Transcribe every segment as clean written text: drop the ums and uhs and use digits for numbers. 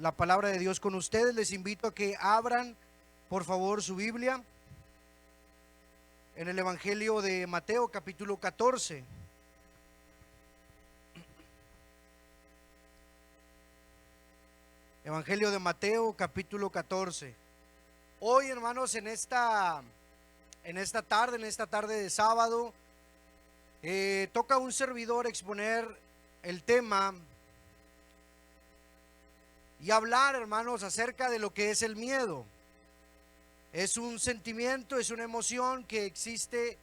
la palabra de Dios con ustedes. Les invito a que abran, por favor, su Biblia en el Evangelio de Mateo, capítulo 14. Evangelio de Mateo, capítulo 14. Hoy, hermanos, en esta tarde de sábado, toca a un servidor exponer el tema y hablar, hermanos, acerca de lo que es el miedo. Es un sentimiento, es una emoción que existe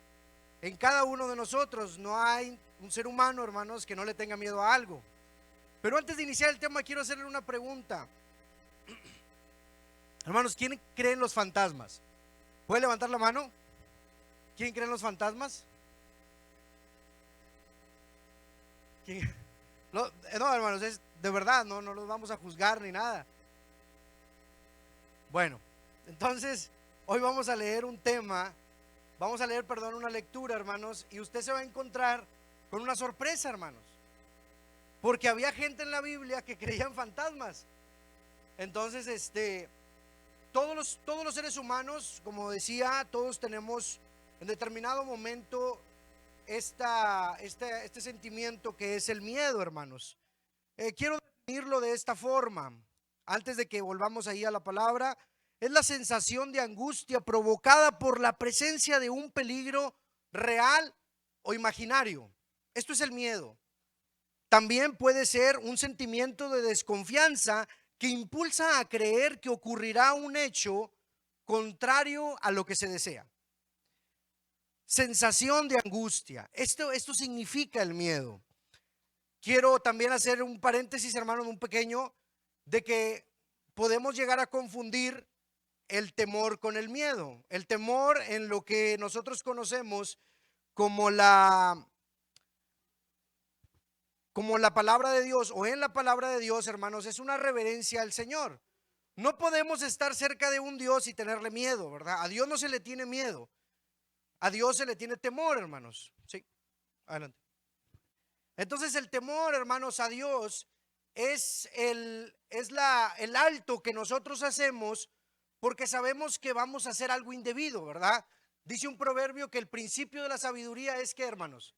en cada uno de nosotros. No hay un ser humano, hermanos, que no le tenga miedo a algo. Pero antes de iniciar el tema, quiero hacerle una pregunta. Hermanos, ¿quién cree en los fantasmas? ¿Puede levantar la mano? ¿Quién cree en los fantasmas? ¿Quién? No, hermanos, es de verdad, no los vamos a juzgar ni nada. Bueno, entonces hoy vamos a leer una lectura, hermanos, y usted se va a encontrar con una sorpresa, hermanos, porque había gente en la Biblia que creía en fantasmas. Entonces, todos los seres humanos, como decía, todos tenemos en determinado momento este sentimiento que es el miedo, hermanos. Quiero definirlo de esta forma, antes de que volvamos ahí a la palabra. Es la sensación de angustia provocada por la presencia de un peligro real o imaginario. Esto es el miedo. También puede ser un sentimiento de desconfianza que impulsa a creer que ocurrirá un hecho contrario a lo que se desea. Sensación de angustia. Esto significa el miedo. Quiero también hacer un paréntesis, hermano, un pequeño, de que podemos llegar a confundir el temor con el miedo. El temor en lo que nosotros conocemos como la palabra de Dios, o en la palabra de Dios, hermanos, es una reverencia al Señor. No podemos estar cerca de un Dios y tenerle miedo, ¿verdad? A Dios no se le tiene miedo. A Dios se le tiene temor, hermanos. Sí, adelante. Entonces el temor, hermanos, a Dios es el alto que nosotros hacemos porque sabemos que vamos a hacer algo indebido, ¿verdad? Dice un proverbio que el principio de la sabiduría es que, hermanos,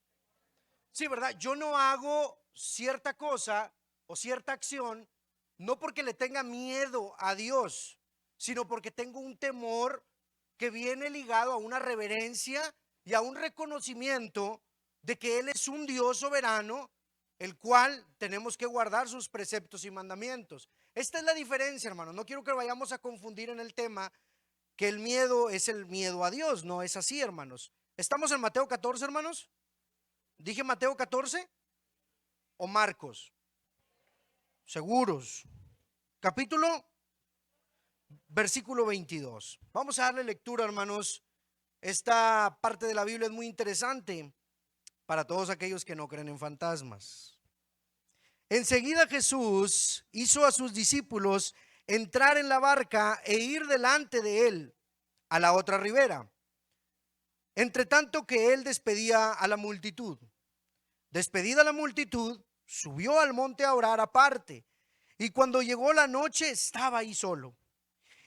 sí, ¿verdad? Yo no hago cierta cosa o cierta acción no porque le tenga miedo a Dios, sino porque tengo un temor que viene ligado a una reverencia y a un reconocimiento de que Él es un Dios soberano, el cual tenemos que guardar sus preceptos y mandamientos. Esta es la diferencia, hermanos. No quiero que vayamos a confundir en el tema que el miedo es el miedo a Dios. No es así, hermanos. ¿Estamos en Mateo 14, hermanos? ¿Dije Mateo 14 o Marcos? Seguros. Capítulo, versículo 22. Vamos a darle lectura, hermanos. Esta parte de la Biblia es muy interesante para todos aquellos que no creen en fantasmas. Enseguida Jesús hizo a sus discípulos entrar en la barca e ir delante de él a la otra ribera, entre tanto que él despedía a la multitud. Despedida la multitud, subió al monte a orar aparte, y cuando llegó la noche estaba ahí solo.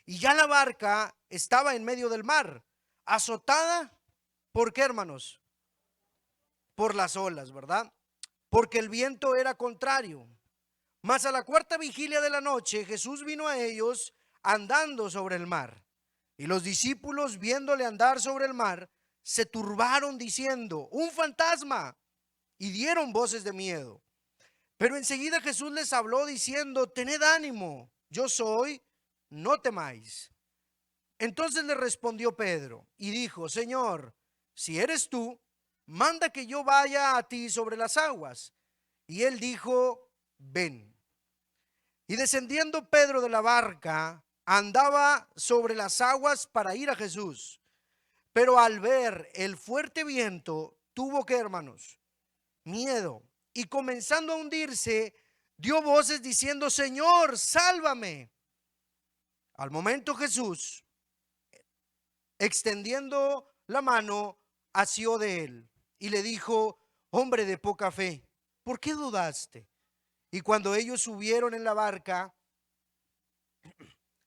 Y ya la barca estaba en medio del mar, azotada, ¿por qué, hermanos? Por las olas, ¿verdad? Porque el viento era contrario. Mas a la cuarta vigilia de la noche Jesús vino a ellos andando sobre el mar. Y los discípulos, viéndole andar sobre el mar, se turbaron diciendo: ¡un fantasma! Y dieron voces de miedo. Pero enseguida Jesús les habló diciendo: tened ánimo, yo soy, no temáis. Entonces le respondió Pedro y dijo: Señor, si eres tú, manda que yo vaya a ti sobre las aguas. Y él dijo: ven. Y descendiendo Pedro de la barca, andaba sobre las aguas para ir a Jesús. Pero al ver el fuerte viento, tuvo que, hermanos, miedo. Y comenzando a hundirse, dio voces diciendo: Señor, sálvame. Al momento Jesús, extendiendo la mano, asió de él y le dijo: hombre de poca fe, ¿por qué dudaste? Y cuando ellos subieron en la barca,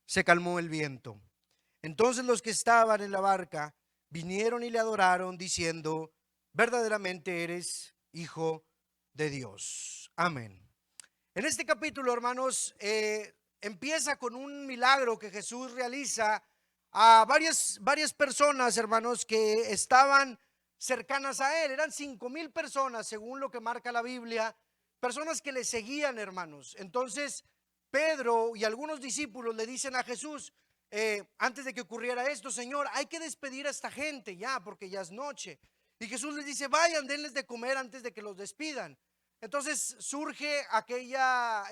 se calmó el viento. Entonces los que estaban en la barca vinieron y le adoraron, diciendo: verdaderamente eres Hijo de Dios. Amén. En este capítulo, hermanos, empieza con un milagro que Jesús realiza a varias personas, hermanos, que estaban cercanas a él. Eran 5,000 personas, según lo que marca la Biblia, personas que le seguían, hermanos. Entonces, Pedro y algunos discípulos le dicen a Jesús, antes de que ocurriera esto: Señor, hay que despedir a esta gente ya, porque ya es noche. Y Jesús les dice: vayan, denles de comer antes de que los despidan. Entonces surge aquella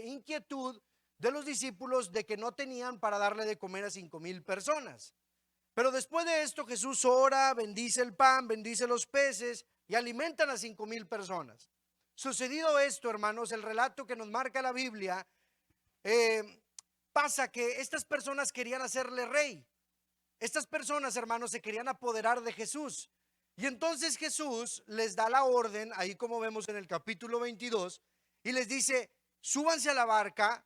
inquietud de los discípulos de que no tenían para darle de comer a 5,000 personas. Pero después de esto Jesús ora, bendice el pan, bendice los peces y alimentan a 5,000 personas. Sucedido esto, hermanos, el relato que nos marca la Biblia, pasa que estas personas querían hacerle rey. Estas personas, hermanos, se querían apoderar de Jesús. Y entonces Jesús les da la orden, ahí como vemos en el capítulo 22, y les dice: súbanse a la barca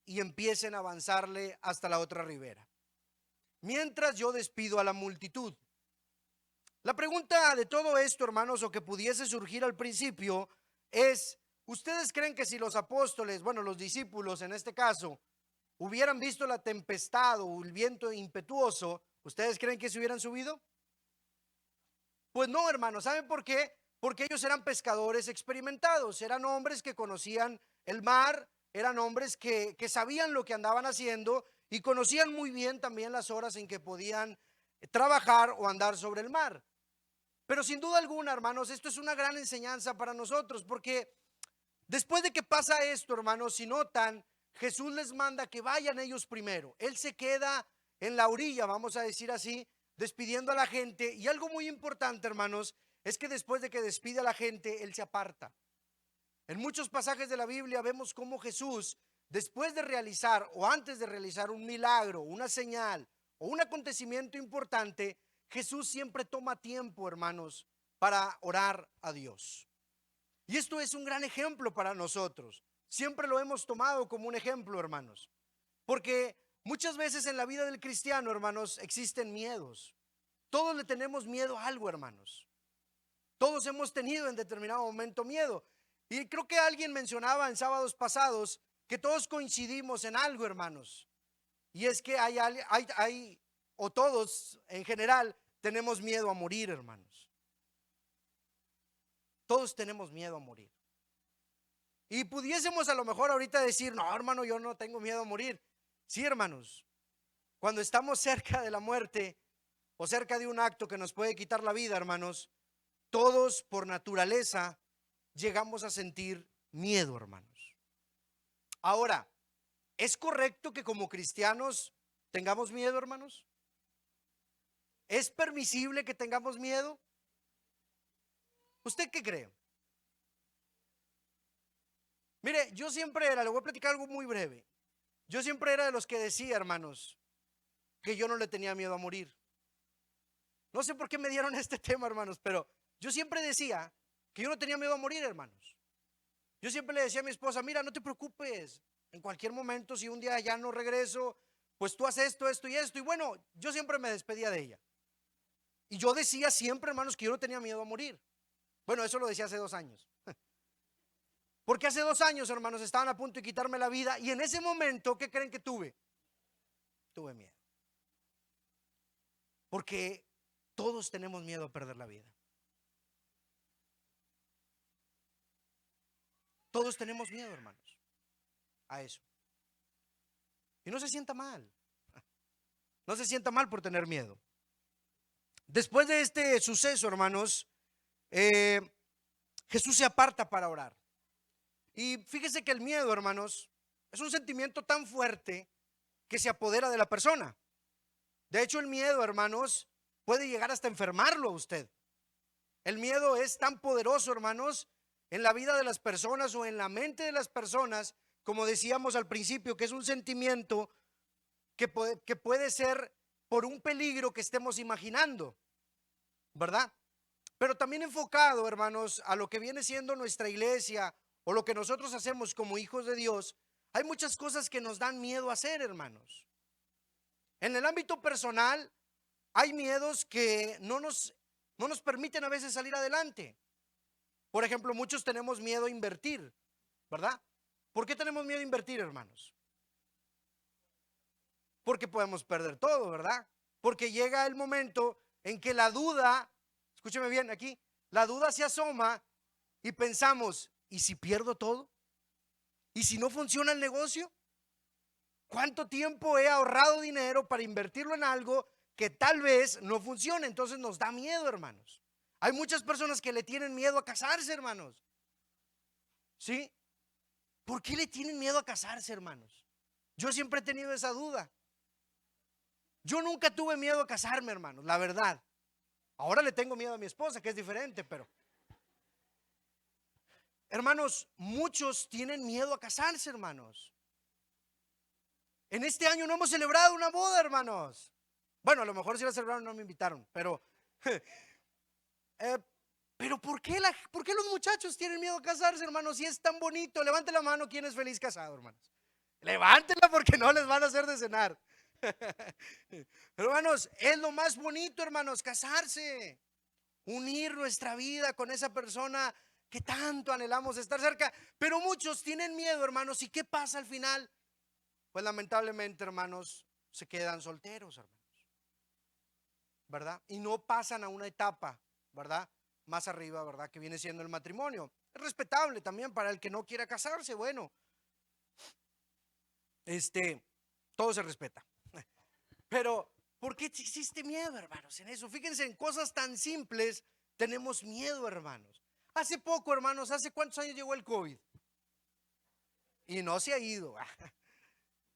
y empiecen a avanzarle hasta la otra ribera, mientras yo despido a la multitud. La pregunta de todo esto, hermanos, o que pudiese surgir al principio, es: ¿ustedes creen que si los apóstoles, bueno, los discípulos en este caso, hubieran visto la tempestad o el viento impetuoso, ustedes creen que se hubieran subido? Pues no, hermanos. ¿Saben por qué? Porque ellos eran pescadores experimentados, eran hombres que conocían el mar, eran hombres que sabían lo que andaban haciendo y conocían muy bien también las horas en que podían trabajar o andar sobre el mar. Pero sin duda alguna, hermanos, esto es una gran enseñanza para nosotros, porque después de que pasa esto, hermanos, si notan, Jesús les manda que vayan ellos primero. Él se queda en la orilla, vamos a decir así, despidiendo a la gente. Y algo muy importante, hermanos, es que después de que despide a la gente, Él se aparta. En muchos pasajes de la Biblia vemos cómo Jesús, después de realizar o antes de realizar un milagro, una señal o un acontecimiento importante, Jesús siempre toma tiempo, hermanos, para orar a Dios. Y esto es un gran ejemplo para nosotros. Siempre lo hemos tomado como un ejemplo, hermanos. Porque muchas veces en la vida del cristiano, hermanos, existen miedos. Todos le tenemos miedo a algo, hermanos. Todos hemos tenido en determinado momento miedo. Y creo que alguien mencionaba en sábados pasados que todos coincidimos en algo, hermanos. Y es que o todos en general tenemos miedo a morir, hermanos. Todos tenemos miedo a morir. Y pudiésemos a lo mejor ahorita decir: no, hermano, yo no tengo miedo a morir. Sí, hermanos, cuando estamos cerca de la muerte o cerca de un acto que nos puede quitar la vida, hermanos, todos por naturaleza llegamos a sentir miedo, hermanos. Ahora, ¿es correcto que como cristianos tengamos miedo, hermanos? ¿Es permisible que tengamos miedo? ¿Usted qué cree? Mire, yo siempre le voy a platicar algo muy breve. Yo siempre era de los que decía, hermanos, que yo no le tenía miedo a morir. No sé por qué me dieron este tema, hermanos, pero yo siempre decía que yo no tenía miedo a morir, hermanos. Yo siempre le decía a mi esposa: mira, no te preocupes, en cualquier momento, si un día ya no regreso, pues tú haces esto, esto y esto. Y bueno, yo siempre me despedía de ella. Y yo decía siempre, hermanos, que yo no tenía miedo a morir. Bueno, eso lo decía hace 2 años. Porque hace 2 años, hermanos, estaban a punto de quitarme la vida. Y en ese momento, ¿qué creen que tuve? Tuve miedo. Porque todos tenemos miedo a perder la vida. Todos tenemos miedo, hermanos, a eso. Y no se sienta mal. No se sienta mal por tener miedo. Después de este suceso, hermanos, Jesús se aparta para orar. Y fíjese que el miedo, hermanos, es un sentimiento tan fuerte que se apodera de la persona. De hecho, el miedo, hermanos, puede llegar hasta enfermarlo a usted. El miedo es tan poderoso, hermanos, en la vida de las personas o en la mente de las personas, como decíamos al principio, que es un sentimiento que puede ser por un peligro que estemos imaginando, ¿verdad? Pero también enfocado, hermanos, a lo que viene siendo nuestra iglesia o lo que nosotros hacemos como hijos de Dios, hay muchas cosas que nos dan miedo hacer, hermanos. En el ámbito personal, hay miedos que no nos permiten a veces salir adelante. Por ejemplo, muchos tenemos miedo a invertir, ¿verdad? ¿Por qué tenemos miedo a invertir, hermanos? Porque podemos perder todo, ¿verdad? Porque llega el momento en que la duda, escúcheme bien aquí, la duda se asoma y pensamos, ¿y si pierdo todo? ¿Y si no funciona el negocio? ¿Cuánto tiempo he ahorrado dinero para invertirlo en algo que tal vez no funcione? Entonces nos da miedo, hermanos. Hay muchas personas que le tienen miedo a casarse, hermanos. ¿Sí? ¿Por qué le tienen miedo a casarse, hermanos? Yo siempre he tenido esa duda. Yo nunca tuve miedo a casarme, hermanos, la verdad. Ahora le tengo miedo a mi esposa, que es diferente, pero hermanos, muchos tienen miedo a casarse, hermanos. En este año no hemos celebrado una boda, hermanos. Bueno, a lo mejor si la celebraron no me invitaron, pero pero ¿por qué los muchachos tienen miedo a casarse, hermanos? Si es tan bonito, levante la mano quien es feliz casado, hermanos. Levántela porque no les van a hacer de cenar. Hermanos, es lo más bonito, hermanos, casarse, unir nuestra vida con esa persona que tanto anhelamos estar cerca. Pero muchos tienen miedo, hermanos. ¿Y qué pasa al final? Pues lamentablemente, hermanos, se quedan solteros, hermanos, ¿verdad? Y no pasan a una etapa, ¿verdad? Más arriba, ¿verdad? Que viene siendo el matrimonio. Es respetable también para el que no quiera casarse. Bueno, todo se respeta. Pero, ¿por qué existe miedo, hermanos, en eso? Fíjense, en cosas tan simples tenemos miedo, hermanos. Hace poco, hermanos, ¿hace cuántos años llegó el COVID? Y no se ha ido.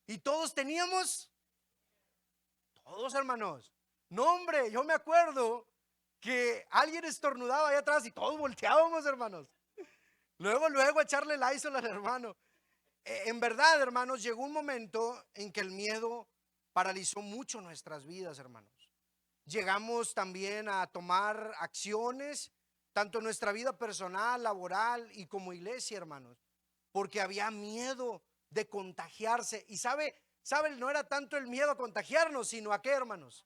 Y todos teníamos, todos, hermanos. No, hombre, yo me acuerdo que alguien estornudaba allá atrás y todos volteábamos, hermanos. Luego a echarle el Lysol al hermano. En verdad, hermanos, llegó un momento en que el miedo paralizó mucho nuestras vidas, hermanos. Llegamos también a tomar acciones, tanto en nuestra vida personal, laboral y como iglesia, hermanos, porque había miedo de contagiarse. Y sabe, no era tanto el miedo a contagiarnos, sino a qué, hermanos,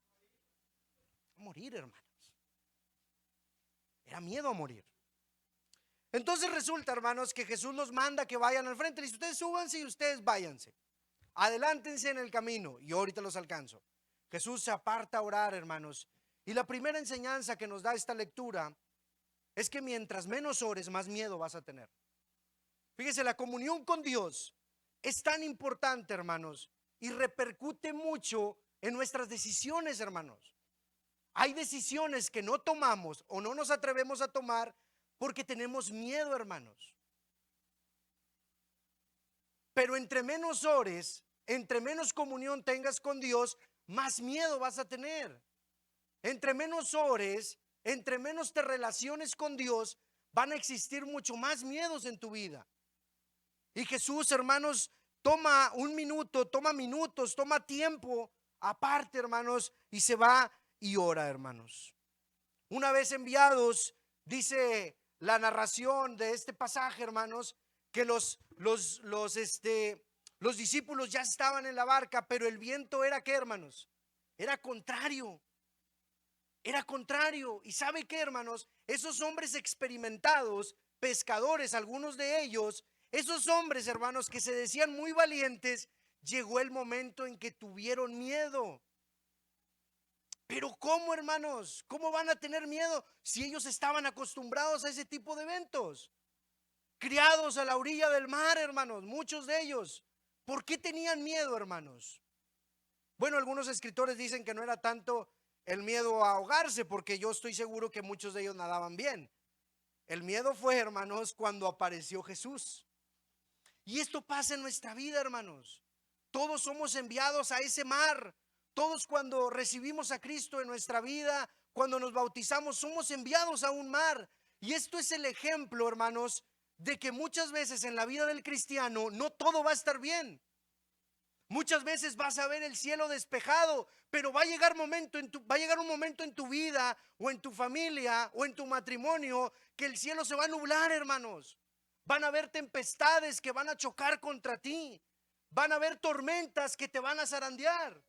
a morir, hermanos. Era miedo a morir. Entonces resulta, hermanos, que Jesús los manda que vayan al frente. Dice, ustedes súbanse y ustedes váyanse. Adelántense en el camino y ahorita los alcanzo. Jesús se aparta a orar, hermanos. Y la primera enseñanza que nos da esta lectura es que mientras menos ores, más miedo vas a tener. Fíjese, la comunión con Dios es tan importante, hermanos, y repercute mucho en nuestras decisiones, hermanos. Hay decisiones que no tomamos o no nos atrevemos a tomar porque tenemos miedo, hermanos. Pero entre menos ores, entre menos comunión tengas con Dios, más miedo vas a tener. Entre menos ores, entre menos te relaciones con Dios, van a existir mucho más miedos en tu vida. Y Jesús, hermanos, toma un minuto, toma minutos, toma tiempo aparte, hermanos, y se va y ora, hermanos. Una vez enviados, dice la narración de este pasaje, hermanos, que los discípulos ya estaban en la barca, pero el viento era ¿qué, hermanos? Era contrario. Era contrario. ¿Y sabe qué, hermanos? Esos hombres experimentados, pescadores, algunos de ellos, esos hombres, hermanos, que se decían muy valientes, llegó el momento en que tuvieron miedo. Pero ¿cómo, hermanos? ¿Cómo van a tener miedo si ellos estaban acostumbrados a ese tipo de eventos? Criados a la orilla del mar, hermanos, muchos de ellos. ¿Por qué tenían miedo, hermanos? Bueno, algunos escritores dicen que no era tanto el miedo a ahogarse, porque yo estoy seguro que muchos de ellos nadaban bien. El miedo fue, hermanos, cuando apareció Jesús. Y esto pasa en nuestra vida, hermanos. Todos somos enviados a ese mar. Todos cuando recibimos a Cristo en nuestra vida, cuando nos bautizamos, somos enviados a un mar. Y esto es el ejemplo, hermanos, de que muchas veces en la vida del cristiano no todo va a estar bien. Muchas veces vas a ver el cielo despejado, pero va a llegar un momento en tu vida o en tu familia o en tu matrimonio que el cielo se va a nublar, hermanos. Van a haber tempestades que van a chocar contra ti. Van a haber tormentas que te van a zarandear.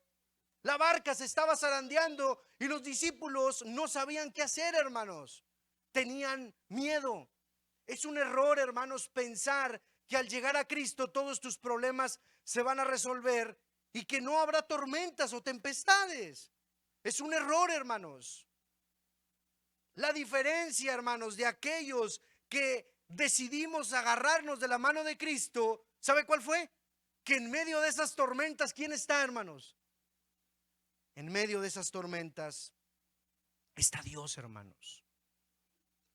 La barca se estaba zarandeando y los discípulos no sabían qué hacer, hermanos. Tenían miedo. Es un error, hermanos, pensar que al llegar a Cristo todos tus problemas se van a resolver y que no habrá tormentas o tempestades. Es un error, hermanos. La diferencia, hermanos, de aquellos que decidimos agarrarnos de la mano de Cristo, ¿sabe cuál fue? Que en medio de esas tormentas, ¿quién está, hermanos? En medio de esas tormentas está Dios, hermanos.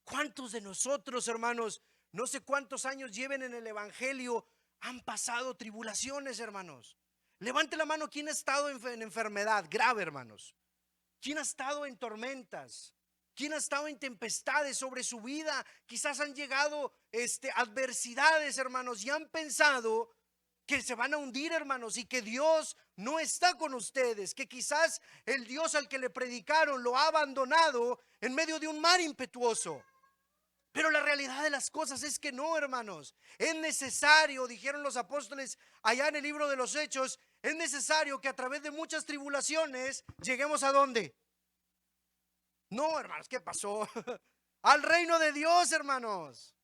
¿Cuántos de nosotros, hermanos, no sé cuántos años lleven en el evangelio, han pasado tribulaciones, hermanos? Levante la mano, ¿quién ha estado en enfermedad grave, hermanos? ¿Quién ha estado en tormentas? ¿Quién ha estado en tempestades sobre su vida? Quizás han llegado adversidades, hermanos, y han pensado que se van a hundir, hermanos, y que Dios no está con ustedes, que quizás el Dios al que le predicaron lo ha abandonado en medio de un mar impetuoso. Pero la realidad de las cosas es que no, hermanos. Es necesario, dijeron los apóstoles allá en el libro de los Hechos, es necesario que a través de muchas tribulaciones lleguemos ¿a dónde? No, hermanos, ¿qué pasó? Al reino de Dios, hermanos.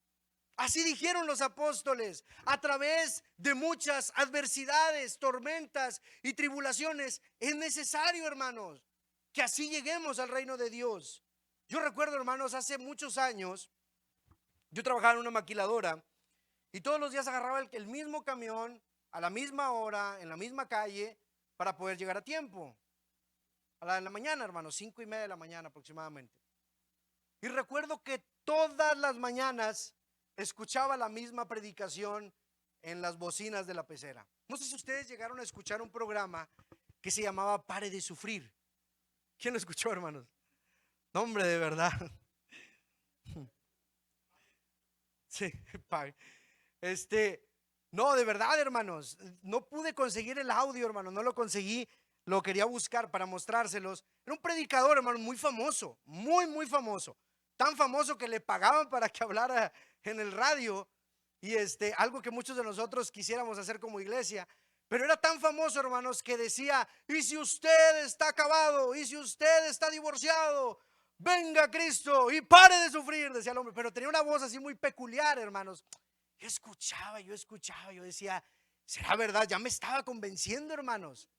Así dijeron los apóstoles. A través de muchas adversidades, tormentas y tribulaciones es necesario, hermanos, que así lleguemos al reino de Dios. Yo recuerdo, hermanos, hace muchos años yo trabajaba en una maquiladora y todos los días agarraba el mismo camión a la misma hora, en la misma calle, para poder llegar a tiempo. En la mañana, hermanos, 5:30 de la mañana aproximadamente. Y recuerdo que todas las mañanas escuchaba la misma predicación en las bocinas de la pecera. No sé si ustedes llegaron a escuchar un programa que se llamaba Pare de Sufrir. ¿Quién lo escuchó, hermanos? No, hombre, de verdad. Sí, no, de verdad, hermanos, no pude conseguir el audio, hermano, no lo conseguí, lo quería buscar para mostrárselos. Era un predicador, hermano, muy famoso, muy famoso, tan famoso que le pagaban para que hablara en el radio y algo que muchos de nosotros quisiéramos hacer como iglesia. Pero era tan famoso, hermanos, que decía: y si usted está acabado, y si usted está divorciado, venga Cristo y pare de sufrir, decía el hombre. Pero tenía una voz así muy peculiar, hermanos. Yo escuchaba, yo decía: ¿será verdad? Ya me estaba convenciendo, hermanos.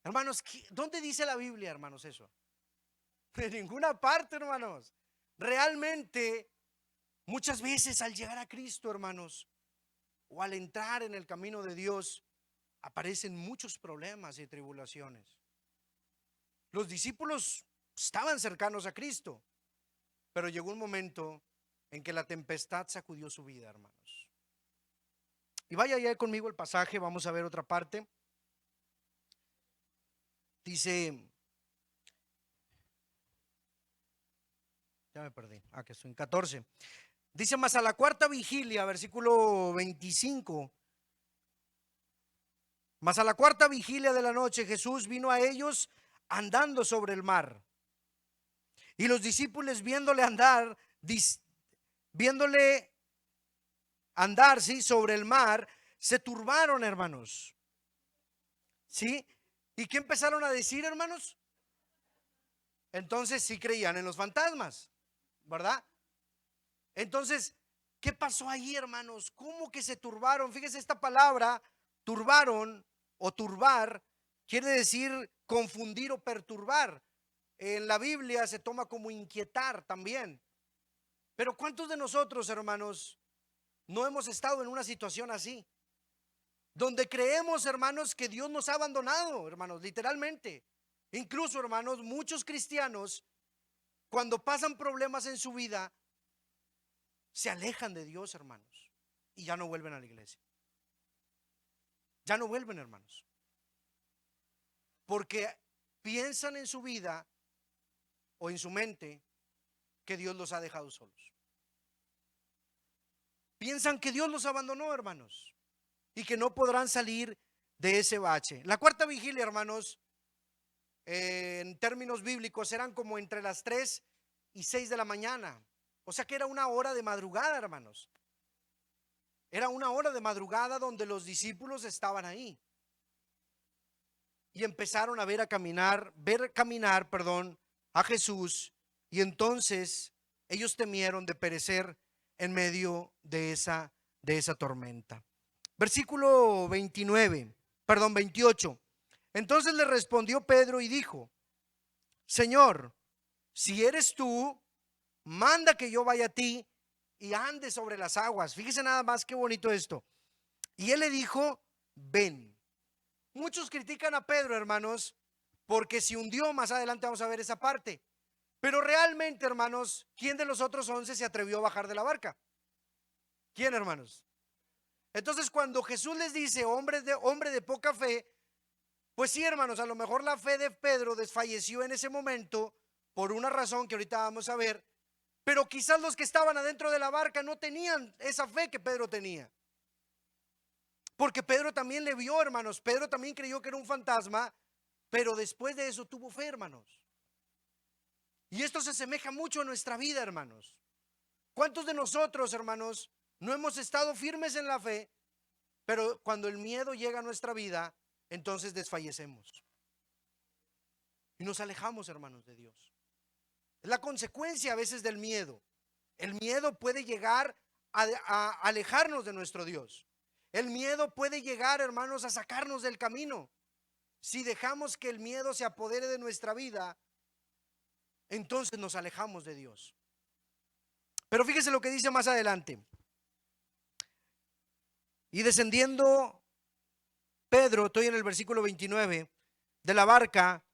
Hermanos, ¿dónde dice la Biblia, hermanos, eso? En ninguna parte, hermanos. Realmente, muchas veces al llegar a Cristo, hermanos, o al entrar en el camino de Dios, aparecen muchos problemas y tribulaciones. Los discípulos estaban cercanos a Cristo, pero llegó un momento en que la tempestad sacudió su vida, hermanos. Y vaya ya conmigo el pasaje, vamos a ver otra parte. Dice, ya me perdí, que estoy en 14. Dice: mas a la cuarta vigilia, versículo 25. Mas a la cuarta vigilia de la noche Jesús vino a ellos andando sobre el mar. Y los discípulos viéndole andar, sí, sobre el mar, se turbaron, hermanos. ¿Sí? ¿Y qué empezaron a decir, hermanos? Entonces sí creían en los fantasmas, ¿verdad? Entonces, ¿qué pasó ahí, hermanos? ¿Cómo que se turbaron? Fíjese, esta palabra, turbaron o turbar, quiere decir confundir o perturbar. En la Biblia se toma como inquietar también. Pero ¿cuántos de nosotros, hermanos, no hemos estado en una situación así? Donde creemos, hermanos, que Dios nos ha abandonado, hermanos, literalmente. Incluso, hermanos, muchos cristianos, cuando pasan problemas en su vida, se alejan de Dios, hermanos, y ya no vuelven a la iglesia. Ya no vuelven, hermanos, porque piensan en su vida o en su mente que Dios los ha dejado solos. Piensan que Dios los abandonó, hermanos, y que no podrán salir de ese bache. La cuarta vigilia, hermanos, en términos bíblicos eran como entre las 3 y 6 de la mañana. O sea que era una hora de madrugada, hermanos. Era una hora de madrugada donde los discípulos estaban ahí. Y empezaron a ver caminar, perdón, a Jesús. Y entonces ellos temieron de perecer en medio de esa tormenta. Versículo 29, perdón, 28. Entonces le respondió Pedro y dijo: Señor, si eres tú, manda que yo vaya a ti y ande sobre las aguas. Fíjese nada más qué bonito esto. Y él le dijo: ven. Muchos critican a Pedro, hermanos, porque se hundió. Más adelante vamos a ver esa parte. Pero realmente, hermanos, ¿quién de los otros 11 se atrevió a bajar de la barca? ¿Quién, hermanos? Entonces, cuando Jesús les dice hombre de poca fe, pues sí, hermanos, a lo mejor la fe de Pedro desfalleció en ese momento por una razón que ahorita vamos a ver, pero quizás los que estaban adentro de la barca no tenían esa fe que Pedro tenía. Porque Pedro también le vio, hermanos. Pedro también creyó que era un fantasma, pero después de eso tuvo fe, hermanos. Y esto se asemeja mucho a nuestra vida, hermanos. ¿Cuántos de nosotros, hermanos, no hemos estado firmes en la fe, pero cuando el miedo llega a nuestra vida, entonces desfallecemos y nos alejamos, hermanos, de Dios? Es la consecuencia a veces del miedo. El miedo puede llegar a alejarnos de nuestro Dios. El miedo puede llegar, hermanos, a sacarnos del camino. Si dejamos que el miedo se apodere de nuestra vida, entonces nos alejamos de Dios. Pero fíjese lo que dice más adelante. Y descendiendo Pedro, estoy en el versículo 29, de la barca,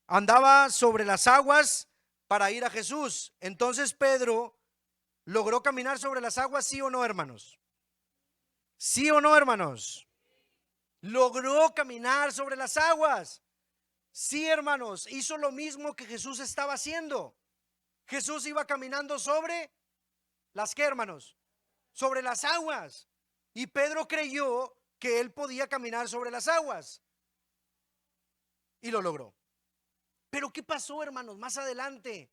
andaba sobre las aguas para ir a Jesús. Entonces Pedro logró caminar sobre las aguas, ¿sí o no, hermanos? ¿Sí o no, hermanos? Logró caminar sobre las aguas. Sí, hermanos, hizo lo mismo que Jesús estaba haciendo. Jesús iba caminando sobre las, ¿qué, hermanos? Sobre las aguas. Y Pedro creyó que él podía caminar sobre las aguas. Y lo logró. Pero ¿qué pasó, hermanos, más adelante?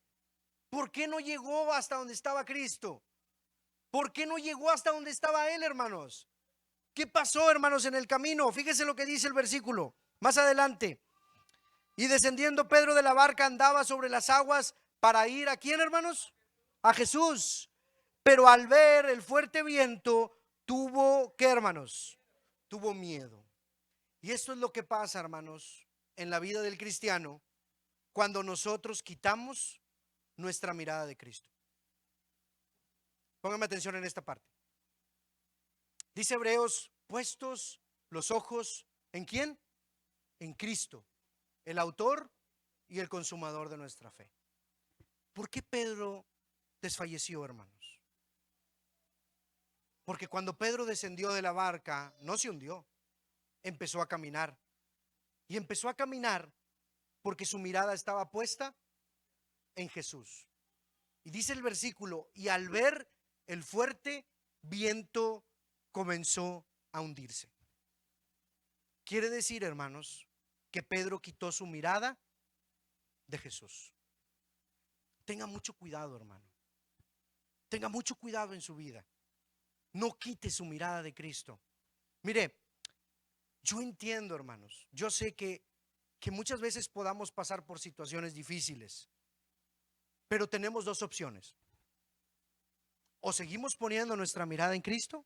¿Por qué no llegó hasta donde estaba Cristo? ¿Por qué no llegó hasta donde estaba él, hermanos? ¿Qué pasó, hermanos, en el camino? Fíjese lo que dice el versículo más adelante. Y descendiendo Pedro de la barca andaba sobre las aguas para ir ¿a quién, hermanos? A Jesús. Pero al ver el fuerte viento tuvo, ¿qué, hermanos? Tuvo miedo. Y esto es lo que pasa, hermanos, en la vida del cristiano cuando nosotros quitamos nuestra mirada de Cristo. Póngame atención en esta parte. Dice Hebreos: puestos los ojos ¿en quién? En Cristo, el autor y el consumador de nuestra fe. ¿Por qué Pedro desfalleció, hermanos? Porque cuando Pedro descendió de la barca, no se hundió, empezó a caminar. Y empezó a caminar porque su mirada estaba puesta en Jesús. Y dice el versículo: y al ver el fuerte viento comenzó a hundirse. Quiere decir, hermanos, que Pedro quitó su mirada de Jesús. Tenga mucho cuidado, hermano. Tenga mucho cuidado en su vida. No quite su mirada de Cristo. Mire, yo entiendo, hermanos. Yo sé que muchas veces podamos pasar por situaciones difíciles, pero tenemos dos opciones. O seguimos poniendo nuestra mirada en Cristo,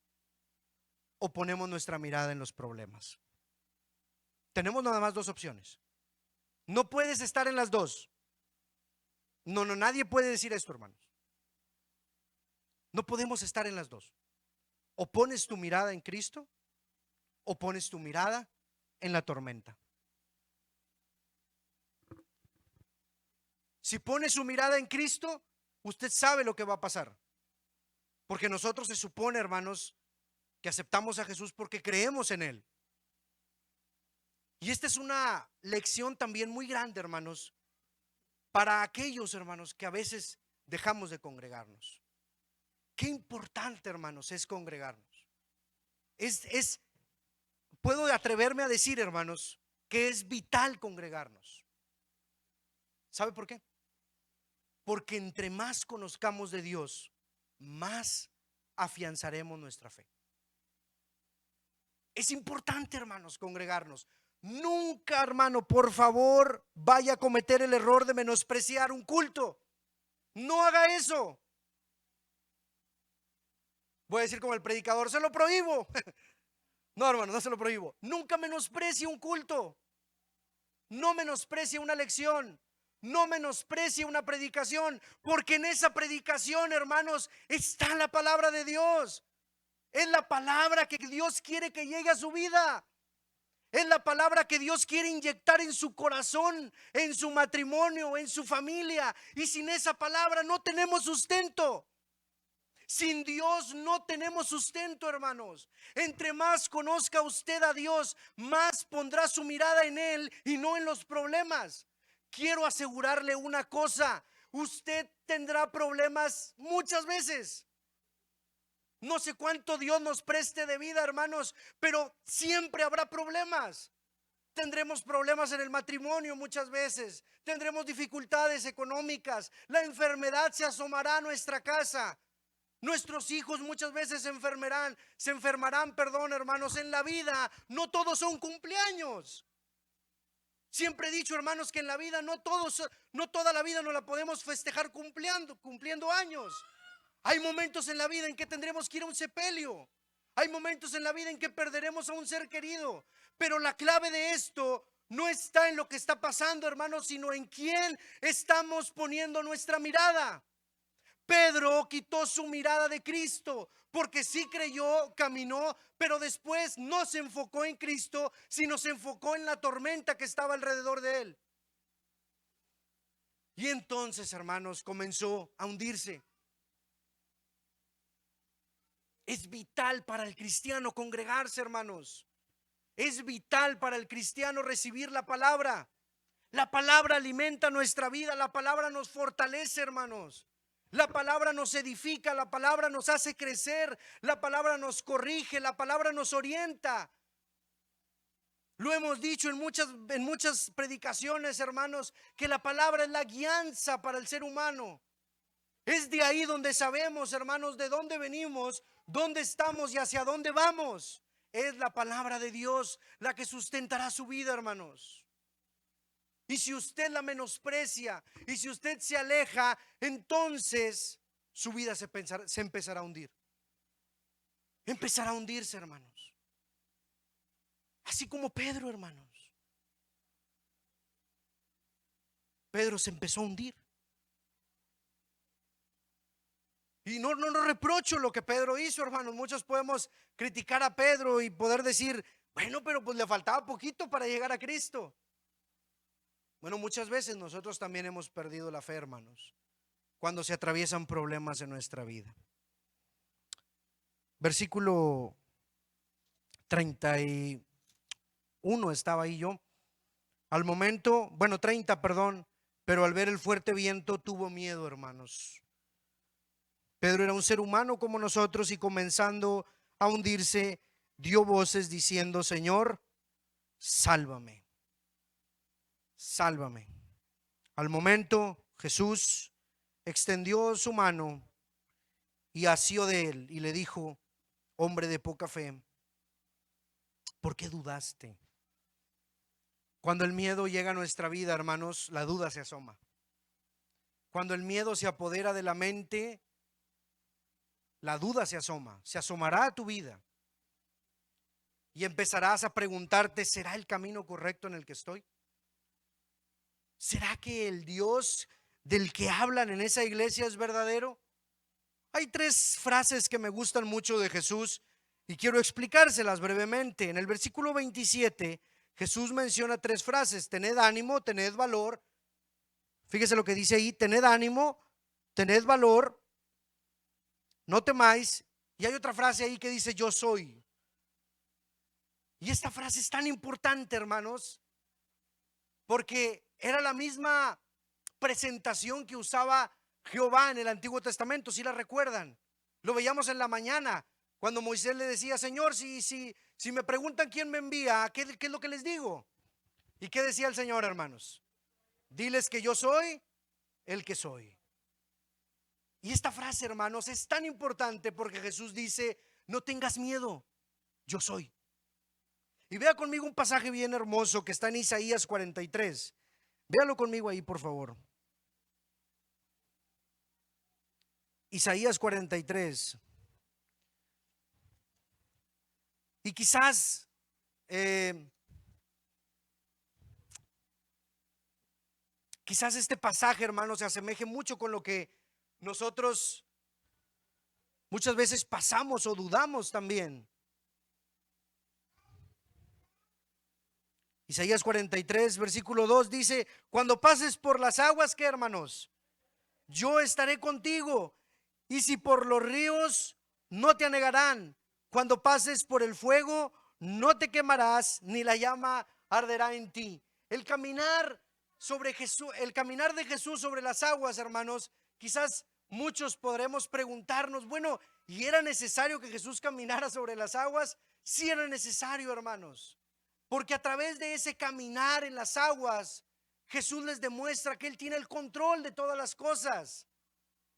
o ponemos nuestra mirada en los problemas. Tenemos nada más dos opciones. No puedes estar en las dos. No, nadie puede decir esto, hermanos. No podemos estar en las dos. O pones tu mirada en Cristo, o pones tu mirada en la tormenta. Si pone su mirada en Cristo, usted sabe lo que va a pasar. Porque nosotros se supone, hermanos, que aceptamos a Jesús porque creemos en Él. Y esta es una lección también muy grande, hermanos, para aquellos, hermanos, que a veces dejamos de congregarnos. Qué importante, hermanos, es congregarnos. Puedo atreverme a decir, hermanos, que es vital congregarnos. ¿Sabe por qué? Porque entre más conozcamos de Dios, más afianzaremos nuestra fe. Es importante, hermanos, congregarnos. Nunca, hermano, por favor, vaya a cometer el error de menospreciar un culto. No haga eso. Voy a decir como el predicador, se lo prohíbo. No, hermano, no se lo prohíbo. Nunca menosprecie un culto. No menosprecie una lección. No menosprecie una predicación, porque en esa predicación, hermanos, está la palabra de Dios. Es la palabra que Dios quiere que llegue a su vida. Es la palabra que Dios quiere inyectar en su corazón, en su matrimonio, en su familia. Y sin esa palabra no tenemos sustento. Sin Dios no tenemos sustento, hermanos. Entre más conozca usted a Dios, más pondrá su mirada en Él y no en los problemas. Quiero asegurarle una cosa: usted tendrá problemas muchas veces. No sé cuánto Dios nos preste de vida, hermanos, pero siempre habrá problemas. Tendremos problemas en el matrimonio muchas veces. Tendremos dificultades económicas. La enfermedad se asomará a nuestra casa. Nuestros hijos muchas veces se enfermarán, perdón, hermanos. En la vida no todos son cumpleaños. Siempre he dicho, hermanos, que en la vida no toda la vida nos la podemos festejar cumpliendo años. Hay momentos en la vida en que tendremos que ir a un sepelio. Hay momentos en la vida en que perderemos a un ser querido. Pero la clave de esto no está en lo que está pasando, hermanos, sino en quién estamos poniendo nuestra mirada. Pedro quitó su mirada de Cristo, porque sí creyó, caminó, pero después no se enfocó en Cristo, sino se enfocó en la tormenta que estaba alrededor de él. Y entonces, hermanos, comenzó a hundirse. Es vital para el cristiano congregarse, hermanos. Es vital para el cristiano recibir la palabra. La palabra alimenta nuestra vida, la palabra nos fortalece, hermanos. La palabra nos edifica, la palabra nos hace crecer, la palabra nos corrige, la palabra nos orienta. Lo hemos dicho en muchas predicaciones, hermanos, que la palabra es la guianza para el ser humano. Es de ahí donde sabemos, hermanos, de dónde venimos, dónde estamos y hacia dónde vamos. Es la palabra de Dios la que sustentará su vida, hermanos. Y si usted la menosprecia y si usted se aleja, entonces su vida se empezará a hundir. Empezará a hundirse, hermanos. Así como Pedro, hermanos. Pedro se empezó a hundir. Y no reprocho lo que Pedro hizo, hermanos. Muchos podemos criticar a Pedro y poder decir, bueno, pero pues le faltaba poquito para llegar a Cristo. Bueno, muchas veces nosotros también hemos perdido la fe, hermanos, cuando se atraviesan problemas en nuestra vida. Versículo 31 estaba ahí yo. Al momento, 30, perdón, pero al ver el fuerte viento tuvo miedo, hermanos. Pedro era un ser humano como nosotros y comenzando a hundirse, dio voces diciendo, Señor, sálvame, sálvame. Al momento Jesús extendió su mano y asió de él y le dijo, hombre de poca fe, ¿por qué dudaste? Cuando el miedo llega a nuestra vida, hermanos, la duda se asoma. Cuando el miedo se apodera de la mente, la duda se asoma, se asomará a tu vida y empezarás a preguntarte, ¿será el camino correcto en el que estoy? ¿Será que el Dios del que hablan en esa iglesia es verdadero? Hay 3 frases que me gustan mucho de Jesús y quiero explicárselas brevemente. En el versículo 27, Jesús menciona 3 frases: tened ánimo, tened valor. Fíjese lo que dice ahí: tened ánimo, tened valor, no temáis. Y hay otra frase ahí que dice yo soy. Y esta frase es tan importante, hermanos, porque era la misma presentación que usaba Jehová en el Antiguo Testamento. Si la recuerdan, lo veíamos en la mañana cuando Moisés le decía, Señor, si me preguntan quién me envía, ¿qué es lo que les digo? ¿Y qué decía el Señor, hermanos? Diles que yo soy el que soy. Y esta frase, hermanos, es tan importante porque Jesús dice, no tengas miedo, yo soy. Y vea conmigo un pasaje bien hermoso que está en Isaías 43. Véalo conmigo ahí, por favor. Isaías 43. Y quizás quizás este pasaje, hermano, se asemeje mucho con lo que nosotros muchas veces pasamos o dudamos también. Isaías 43, versículo 2 dice: cuando pases por las aguas, ¿qué, hermanos? Yo estaré contigo. Y si por los ríos, no te anegarán. Cuando pases por el fuego, no te quemarás, ni la llama arderá en ti. El caminar sobre Jesús, el caminar de Jesús sobre las aguas, hermanos, quizás muchos podremos preguntarnos, bueno, ¿y era necesario que Jesús caminara sobre las aguas? Sí era necesario, hermanos, porque a través de ese caminar en las aguas, Jesús les demuestra que Él tiene el control de todas las cosas.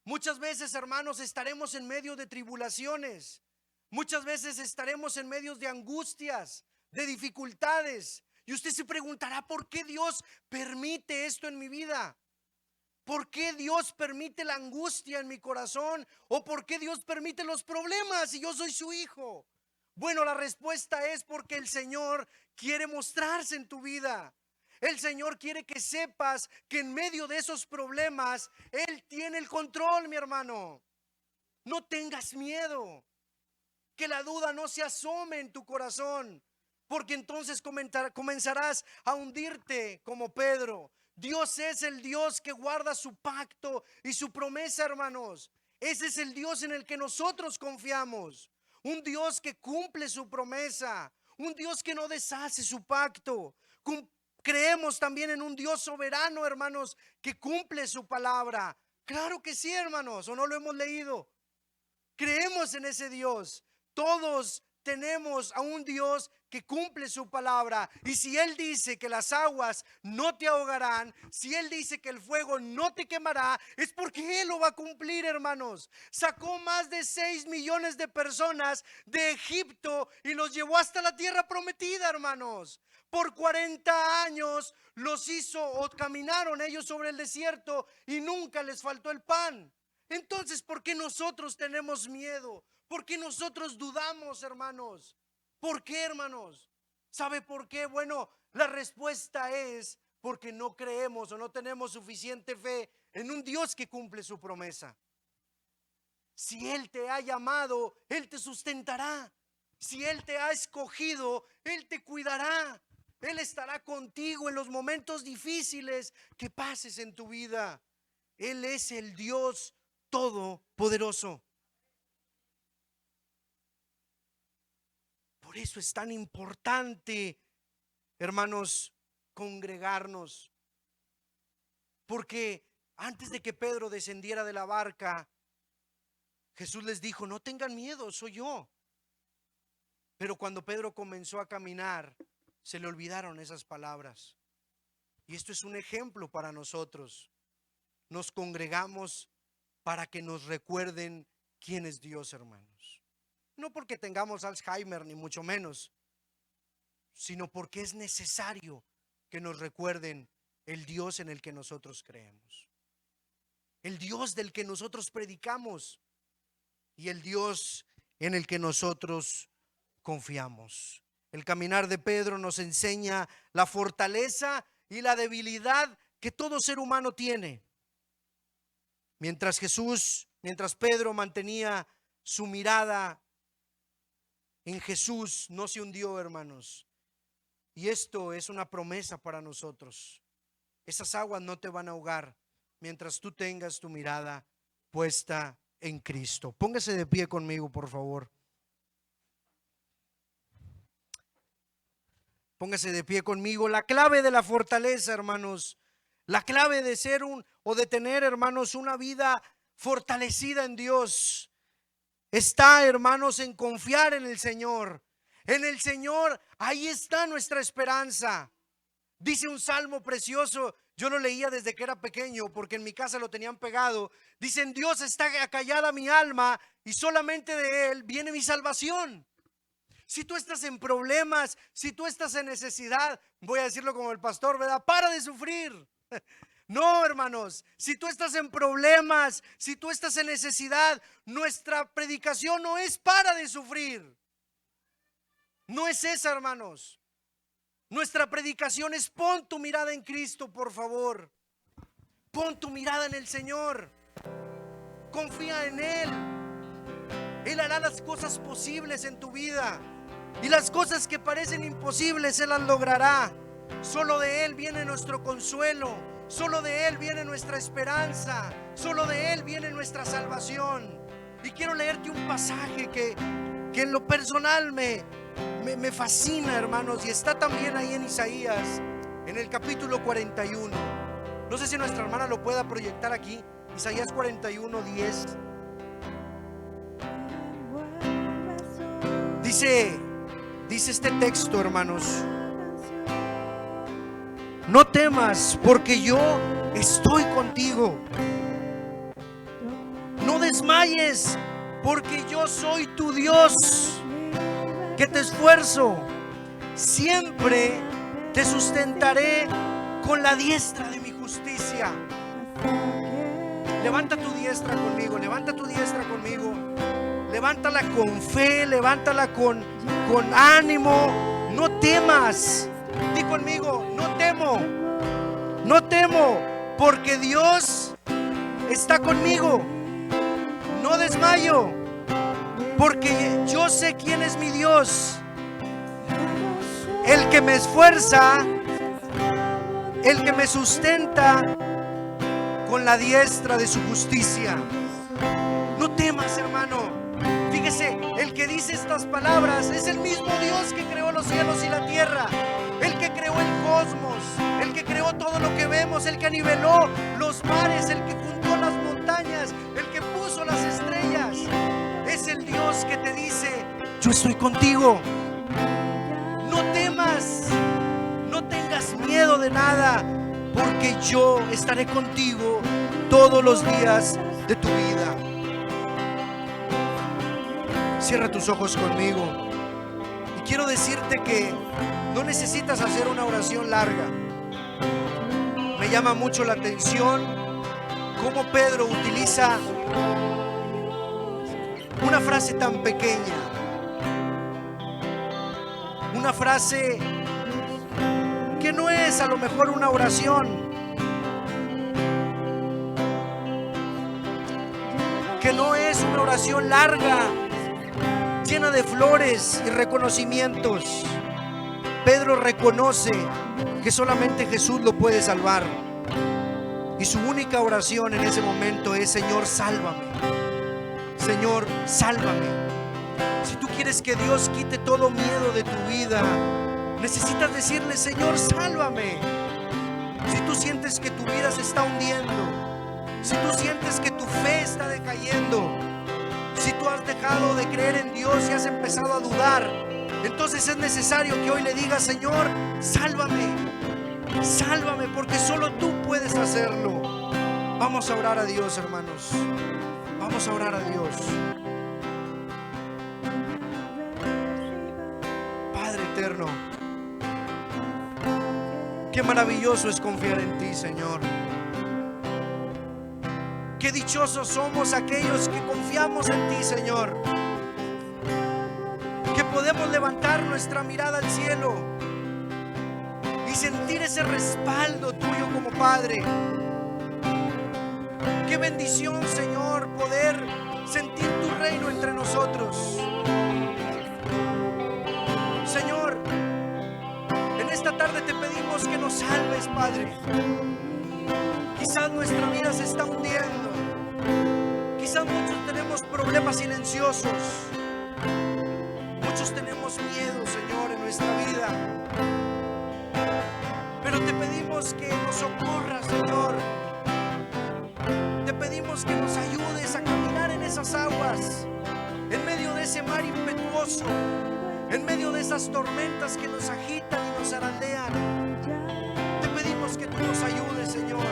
Muchas veces, hermanos, estaremos en medio de tribulaciones. Muchas veces estaremos en medio de angustias, de dificultades. Y usted se preguntará, ¿por qué Dios permite esto en mi vida? ¿Por qué Dios permite la angustia en mi corazón? ¿O por qué Dios permite los problemas si yo soy su hijo? Bueno, la respuesta es porque el Señor quiere mostrarse en tu vida. El Señor quiere que sepas que en medio de esos problemas Él tiene el control, mi hermano. No tengas miedo. Que la duda no se asome en tu corazón, porque entonces comenzarás a hundirte como Pedro. Dios es el Dios que guarda su pacto y su promesa, hermanos. Ese es el Dios en el que nosotros confiamos. Un Dios que cumple su promesa, un Dios que no deshace su pacto. Creemos también en un Dios soberano, hermanos, que cumple su palabra. Claro que sí, hermanos, ¿o no lo hemos leído? Creemos en ese Dios. Todos tenemos a un Dios que cumple su palabra. Y si Él dice que las aguas no te ahogarán, si Él dice que el fuego no te quemará, es porque Él lo va a cumplir, hermanos. Sacó más de 6 millones de personas de Egipto y los llevó hasta la tierra prometida, hermanos. Por 40 años los hizo, o caminaron ellos sobre el desierto, y nunca les faltó el pan. Entonces, ¿por qué nosotros tenemos miedo? ¿Por qué nosotros dudamos, hermanos? ¿Por qué, hermanos? ¿Sabe por qué? Bueno, la respuesta es porque no creemos o no tenemos suficiente fe en un Dios que cumple su promesa. Si Él te ha llamado, Él te sustentará. Si Él te ha escogido, Él te cuidará. Él estará contigo en los momentos difíciles que pases en tu vida. Él es el Dios todopoderoso. Por eso es tan importante, hermanos, congregarnos. Porque antes de que Pedro descendiera de la barca, Jesús les dijo: no tengan miedo, soy yo. Pero cuando Pedro comenzó a caminar, se le olvidaron esas palabras. Y esto es un ejemplo para nosotros. Nos congregamos para que nos recuerden quién es Dios, hermanos. No porque tengamos Alzheimer, ni mucho menos, sino porque es necesario que nos recuerden el Dios en el que nosotros creemos, el Dios del que nosotros predicamos y el Dios en el que nosotros confiamos. El caminar de Pedro nos enseña la fortaleza y la debilidad que todo ser humano tiene. Mientras Pedro mantenía su mirada en Jesús, no se hundió, hermanos. Y esto es una promesa para nosotros. Esas aguas no te van a ahogar mientras tú tengas tu mirada puesta en Cristo. Póngase de pie conmigo, por favor. Póngase de pie conmigo. La clave de la fortaleza, hermanos, la clave de ser o de tener, hermanos, una vida fortalecida en Dios, está, hermanos, en confiar en el Señor. En el Señor, ahí está nuestra esperanza. Dice un salmo precioso, yo lo leía desde que era pequeño porque en mi casa lo tenían pegado. Dicen: Dios está acallada mi alma y solamente de Él viene mi salvación. Si tú estás en problemas, si tú estás en necesidad, voy a decirlo como el pastor, ¿verdad? Para de sufrir. No, hermanos, si tú estás en problemas, si tú estás en necesidad, nuestra predicación no es para de sufrir. No es esa, hermanos. Nuestra predicación es: pon tu mirada en Cristo, por favor. Pon tu mirada en el Señor. Confía en Él. Él hará las cosas posibles en tu vida. Y las cosas que parecen imposibles, Él las logrará. Solo de Él viene nuestro consuelo. Solo de Él viene nuestra esperanza. Solo de Él viene nuestra salvación. Y quiero leerte un pasaje que en lo personal me fascina, hermanos. Y está también ahí en Isaías, en el capítulo 41. No sé si nuestra hermana lo pueda proyectar aquí. Isaías 41, 10. Dice este texto, hermanos: no temas, porque yo estoy contigo. No desmayes, porque yo soy tu Dios, que te esfuerzo. Siempre te sustentaré con la diestra de mi justicia. Levanta tu diestra conmigo, levanta tu diestra conmigo. Levántala con fe, levántala con ánimo. No temas. Di conmigo: no temo. No temo, porque Dios está conmigo. No desmayo, porque yo sé quién es mi Dios. El que me esfuerza, el que me sustenta con la diestra de su justicia. No temas, hermano. Fíjese, el que dice estas palabras es el mismo Dios que creó los cielos y la tierra, el que creó el cosmos, el que creó todo lo que vemos, el que niveló los mares, el que juntó las montañas, el que puso las estrellas. Es el Dios que te dice: yo estoy contigo. No temas, no tengas miedo de nada, porque yo estaré contigo todos los días de tu vida. Cierra tus ojos conmigo. Y quiero decirte que no necesitas hacer una oración larga. Me llama mucho la atención cómo Pedro utiliza una frase tan pequeña. Una frase que no es a lo mejor una oración, que no es una oración larga, llena de flores y reconocimientos. Pedro reconoce que solamente Jesús lo puede salvar, y su única oración en ese momento es: Señor, sálvame. Señor, sálvame. Si tú quieres que Dios quite todo miedo de tu vida, necesitas decirle: Señor, sálvame. Si tú sientes que tu vida se está hundiendo, si tú sientes que tu fe está decayendo, si tú has dejado de creer en Dios y has empezado a dudar, entonces es necesario que hoy le digas: Señor, sálvame, sálvame, porque solo tú puedes hacerlo. Vamos a orar a Dios, hermanos. Vamos a orar a Dios. Padre eterno, qué maravilloso es confiar en ti, Señor. Qué dichosos somos aquellos que confiamos en ti, Señor, que podemos levantar nuestra mirada al cielo y sentir ese respaldo tuyo como Padre. Qué bendición, Señor, poder sentir tu reino entre nosotros. Señor, en esta tarde te pedimos que nos salves, Padre. Quizás nuestra vida se está hundiendo. Quizás muchos tenemos problemas silenciosos. Muchos tenemos miedo, Señor, en nuestra vida. Pero te pedimos que nos socorras, Señor. Te pedimos que nos ayudes a caminar en esas aguas, en medio de ese mar impetuoso, en medio de esas tormentas que nos agitan y nos zarandean. Te pedimos que tú nos ayudes, Señor.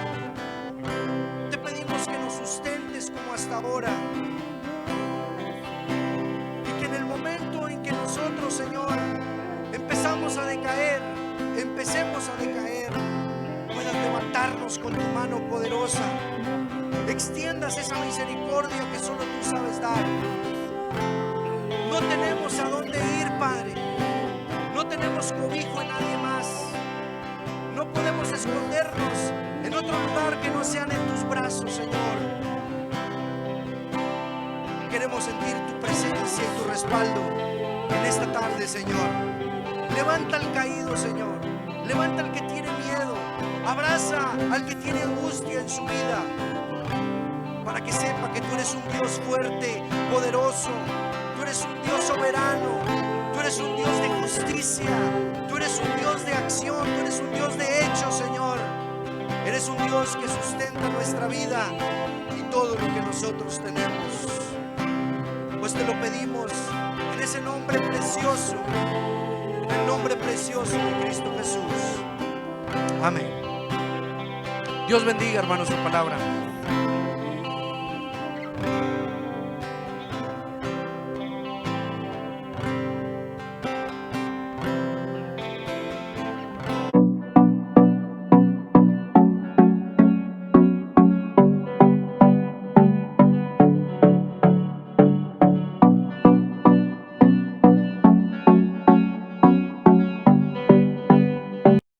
Te pedimos que nos sustentes como hasta ahora, y que en el momento en que nosotros, Señor, socórrenos con tu mano poderosa. Extiendas esa misericordia que solo tú sabes dar. No tenemos a dónde ir, Padre. No tenemos cobijo en nadie más. No podemos escondernos en otro lugar que no sean en tus brazos, Señor. Queremos sentir tu presencia y tu respaldo en esta tarde, Señor. Levanta al caído, Señor. Levanta al que tiene miedo. Abraza al que tiene angustia en su vida, para que sepa que tú eres un Dios fuerte, poderoso. Tú eres un Dios soberano. Tú eres un Dios de justicia. Tú eres un Dios de acción. Tú eres un Dios de hechos, Señor. Eres un Dios que sustenta nuestra vida y todo lo que nosotros tenemos. Pues te lo pedimos en ese nombre precioso, en el nombre precioso de Cristo Jesús. Amén. Dios bendiga, hermanos, su palabra.